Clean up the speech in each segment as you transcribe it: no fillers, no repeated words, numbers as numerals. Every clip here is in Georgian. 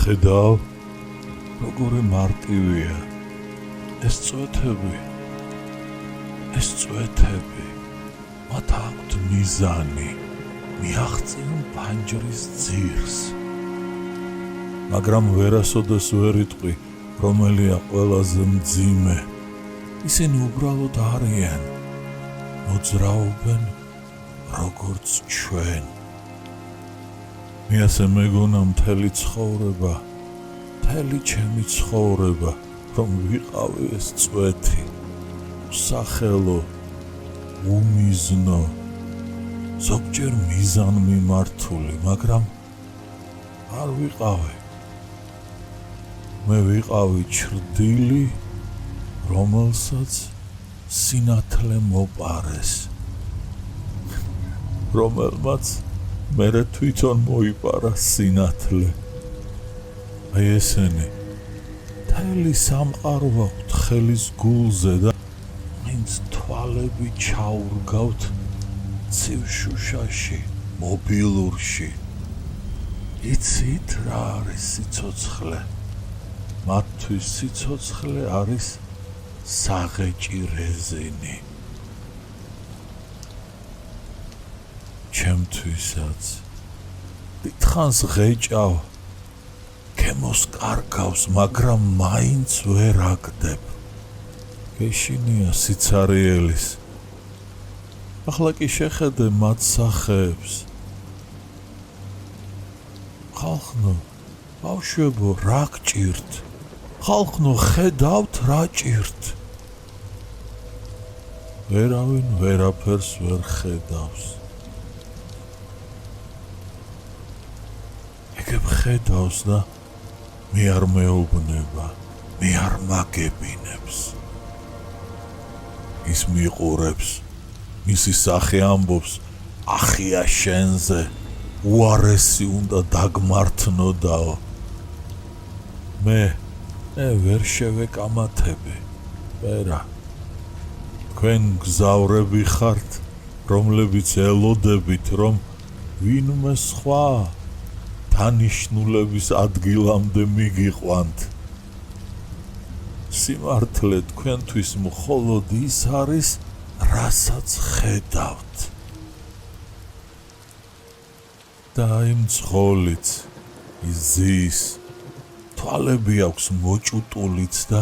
ხედავ, როგორი მარტივია ეს წვეთები, მათ აქვთ მიზანი, მიაღწიონ ფანჯრის ძირს. მაგრამ ვერასოდეს ვერ იტყვი, რომელია ყველაზე მძიმე. ისინი უბრალოდ არიან, მოძრაობენ როგორც ჩვენ. მე ასე მეგონა მთელი ცხოვრება, მთელი ჩემი ცხოვრება, რომ ვიყავი ეს წვეთი, უსახელო, უმიზნო, ზოგჯერ მიზანმიმართული, მაგრამ არ ვიყავი. მე ვიყავი ჩრდილი, რომელსაც სინათლე მოპარეს, რომელმაც მერე თვითონ მოიპარა სინათლე. აი ესენი მთელი სამყარო აქვთ ხელის გულზე და ვინც თვალები ჩაურგავთ ცივ შუშაში, მობილურში. იცით რა არის სიცოცხლე? მათთვის სიცოცხლე არის საღეჭი რეზინი. ჩემთვისაც დიდხანს ღეჭავ, ქემოს კარგავს, მაგრამ მაინც ვერ აგდებ. გეშინია სიცარიელის. ახლა კი შეხედე მათ სახეებს. ხალხნო, ბავშვებო, რა გჭირთ? ხალხნო, ხედავთ რა ჭირთ? ვერავინ ვერაფერს ვერ ხედავს. ეგებ ხედავს და მე არ მეუბნება, მე არ მაგებინებს. ის მიყურებს, მისი სახე ამბობს, ახია შენზე, უარესი უნდა დაგმართნოდაო. მე ვერ შევეკამათები, ვერა. თქვენ გზავრები ხართ, რომლებიც ელოდებით, რომ ვინმე სხვა დანიშნულების ადგილამდე მიგიყვანთ. სიმართლე თქვენთვის მხოლოდ ის არის, რასაც ხედავთ. და იმ ცხოლიც, ის ზის, თვალები აქვს მოჭუტულიც და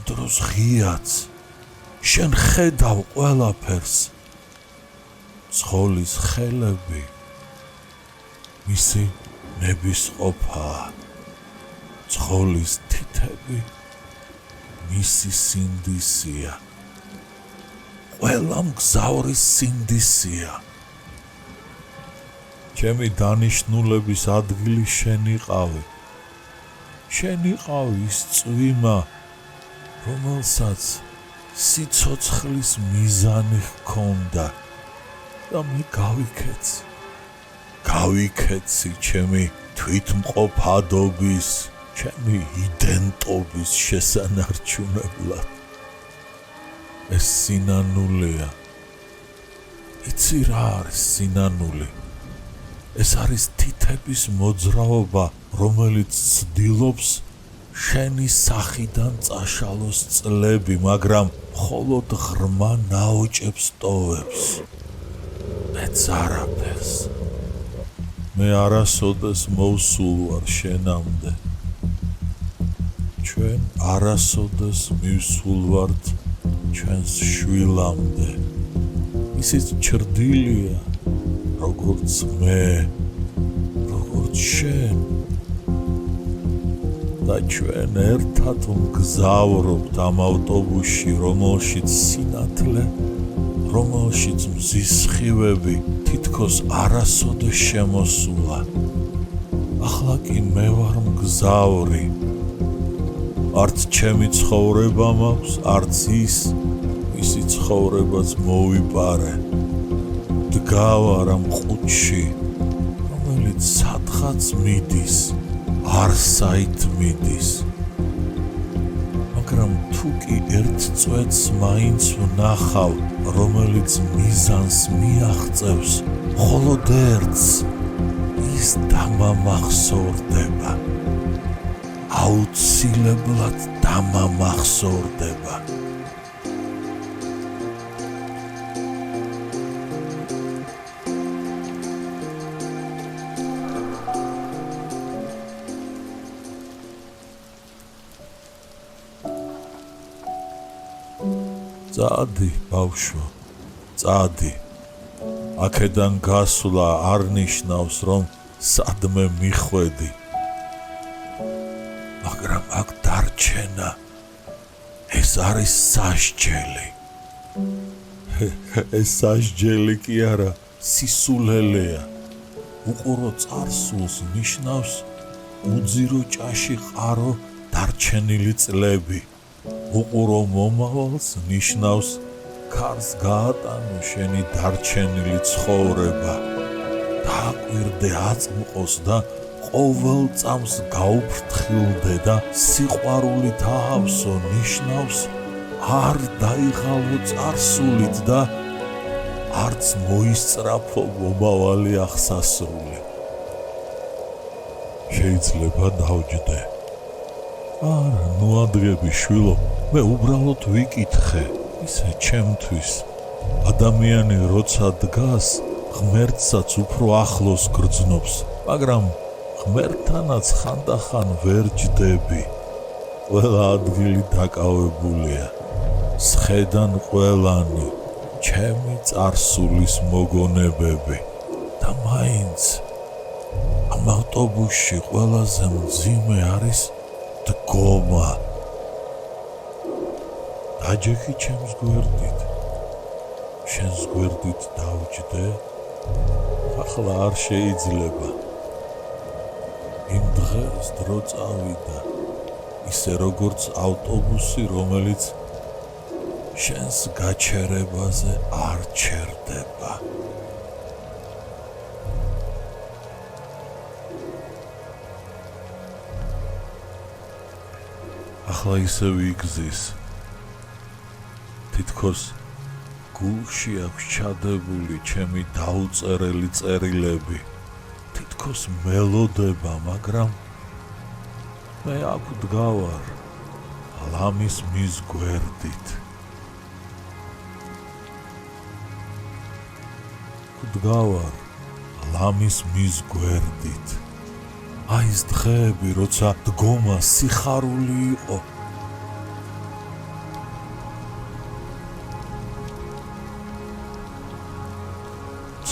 დროს ღიაც. შენ ხედავ ყველაფერს. ცხოლის ხელები მისი ნებისყოფაა. ცხოლის თითები მისი სინდისია. ყველა მგზავრის სინდისია. ჩემი დანიშნულების ადგილი შენ იყავი. შენ იყავი ის წვიმა, რომელსაც სიცოცხლის მიზანი ჰქონდა და მე გავიქეცი ჩემი თვითმყოფადობის, ჩემი იდენტობის შესანარჩუნებლად. ეს სინანულია. იცი რა არის სინანული? ეს არის თითების მოძრაობა, რომელიც ცდილობს შენი სახიდან წაშალოს წლები, მაგრამ მხოლოდ ღრმა ნაოჭებს ტოვებს. მეც არაფერს. მე არასოდეს მოვსულ ვარ შენამდე. ჩვენ არასოდეს მივსულ ვართ ჩვენს შვილამდე. ისიც ჩრდილია, როგორც მე, როგორც შენ. და ჩვენ ერთად ვგზავრობთ ამ ავტობუსში, რომელშიც სინათლე, რომელშიც მზის სხივები თითქოს არასოდეს შემოსულა. ახლა კი მე ვარ მგზავრი. არც ჩემი ცხოვრება მაქვს, არც ის, ვისი ცხოვრებაც მოვიპარე. დგავარ ამ ყუთში, რომელიც სადღაც მიდის, არსაით მიდის. მაგრამ თუ კი ერთ წვეთს მაინც ვნახავ, რომელიც მიზანს მიაღწევს, მხოლოდ ერთს, ის დამამახსოვრდება. აუცილებლად დამამახსოვრდება. წადი, ბავშვო, წადი. აქედან გასვლა არ ნიშნავს, რომ სადმე მიხვედი. მაგრამ აქ დარჩენა ეს არის სასჯელი. ეს სასჯელი კი არა, სისულელეა. უყურო წარსულს ნიშნავს უძირო ჭაში ყარო დარჩენილი წლები. უყურო მომავალს ნიშნავს ქარს გაატანო შენი დარჩენილი ცხოვრება. დააკვირდე აწმყოს და ყოველ წამს გაუფრთხილდე და სიყვარულით აავსო ნიშნავს არ დაიღალო წარსულით და არც მოისწრაფო მომავალი აღსასრული. შეიძლება დავჯდე. არა, ნუ ადგები შვილო, მე უბრალოდ ვიკითხე, ისე ჩემთვის. ადამიანი როცა დგას, ღმერთსაც უფრო ახლოს გრძნობს, მაგრამ ღმერთთანაც ხანდახან ვერ ჯდები. ყველა ადგილი დაკავებულია. სხედან ყველანი ჩემი წარსულის მოგონებები და მაინც ამ ავტობუსში ყველაზე მძიმე არის დგომა. დაჯექი ჩემს გვერდით, შენს გვერდით დავჯდე, ახლა არ შეიძლება. იმ დღეს დრო წავიდა, ისე როგორც ავტობუსი, რომელიც შენს გაჩერებაზე არ ჩერდება. ახლა ისევ იგზის. თითქოს გულში აქვს ჩადებული ჩემი დაუწერელი წერილები. თითქოს მელოდება, მაგრამ მე აქ ვდგავარ ლამის მის გვერდით. ვდგავარ ლამის მის გვერდით. აი ეს დღეები, როცა დგომა სიხარული იყო.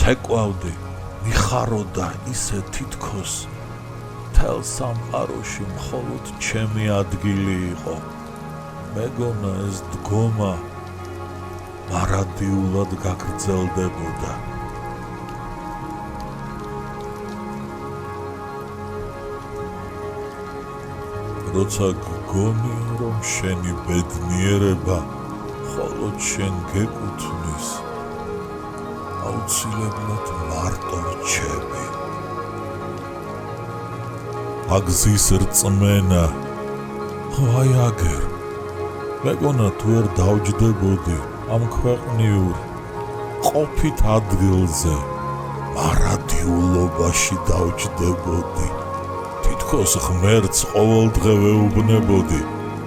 ცეკვავდი, მიხაროდა ისე თითქოს მთელ სამყაროში მხოლოდ ჩემი ადგილი იყო. მეგონა ეს დგომა მარადიულად გაგრძელდებოდა. როცა გგონი რომ შენი ბედნიერება მხოლოდ შენ გეკუთვნის, აუცილებლად მარტო რჩები. აგზის რწმენა, აი აგერ, მეგონა თუ ვერ დავჯდებოდი ამ ქვეყნიურ ყოფით ადგილზე, მარადიულობაში დავჯდებოდი. თითქოს ღმერთს ყოველდღე ვეუბნებოდი,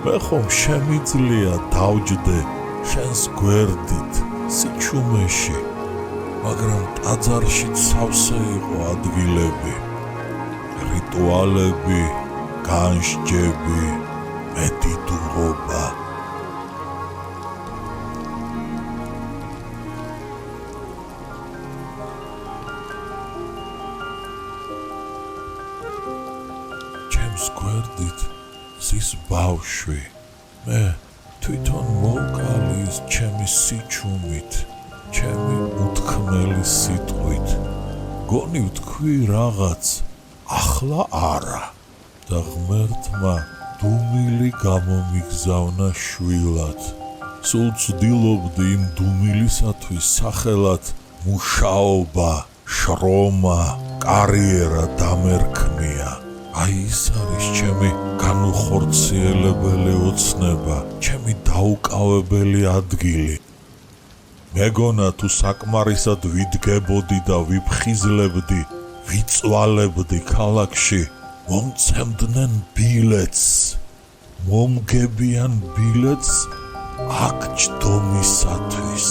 მე ხომ შემიძლია დავჯდე შენს გვერდით სიჩუმეში, მაგრამ ტაძარში სავსე იყო ადგილები, რიტუალები, განსჯები, მედიტურობა. ჩემს გვერდით ზის ბავშვი, მე თვითონ მოვკალი ის ჩემი სიჩუმით, ჩემი უთქმელი სიტყვით. გონი ვთქვი რაღაც, ახლა არა. და ღმერთმა დუმილი გამომიგზავნა შვილად. სულ ცდილობდი იმ დუმილისათვის სახელად მუშაობა, შრომა, კარიერა დამერქნია. აი ის არის ჩემი განუხორციელებელი ოცნება, ჩემი დაუკავებელი ადგილი. მეგონა თუ საკმარისად ვიდგებოდი და ვიფხიზლებდი, ვიწვალებდი ქალაქში, მომცემდნენ ბილეთს, მომგებიან ბილეთს აქ ჯდომისათვის.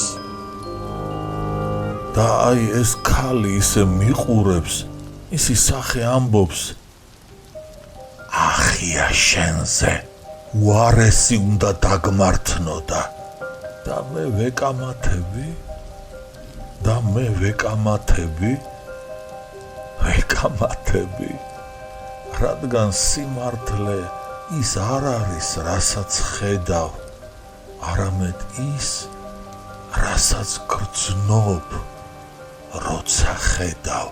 და აი ეს ქალი ისე მიყურებს, ისი სახე ამბობს, ახია შენზე, უარესი უნდა დაგმართნოდა. და მე ვეკამათები, რადგან სიმართლე ის არ არის, რასაც ხედავ, არამედ ის, რასაც გრძნობ, როცა ხედავ.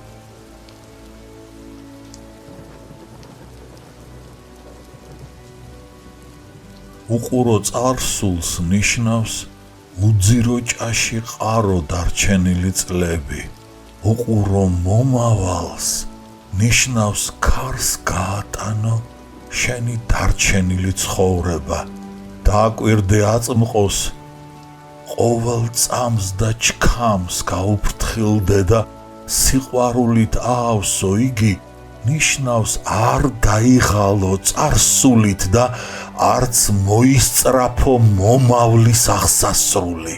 უყურო წარსულს ნიშნავს უძირო ჭაში ყარო დარჩენილი წლები. უყურო მომავალს ნიშნავს ქარს გაატანო შენი დარჩენილი ცხოვრება. დააკვირდე აწმყოს, ყოველ წამს და ჩქამს გაუფრთხილდე და სიყვარულით აავსო იგი ნიშნავს არ დაიღალო წარსულით და არც მოისწრაფო მომავლის აღსასრული.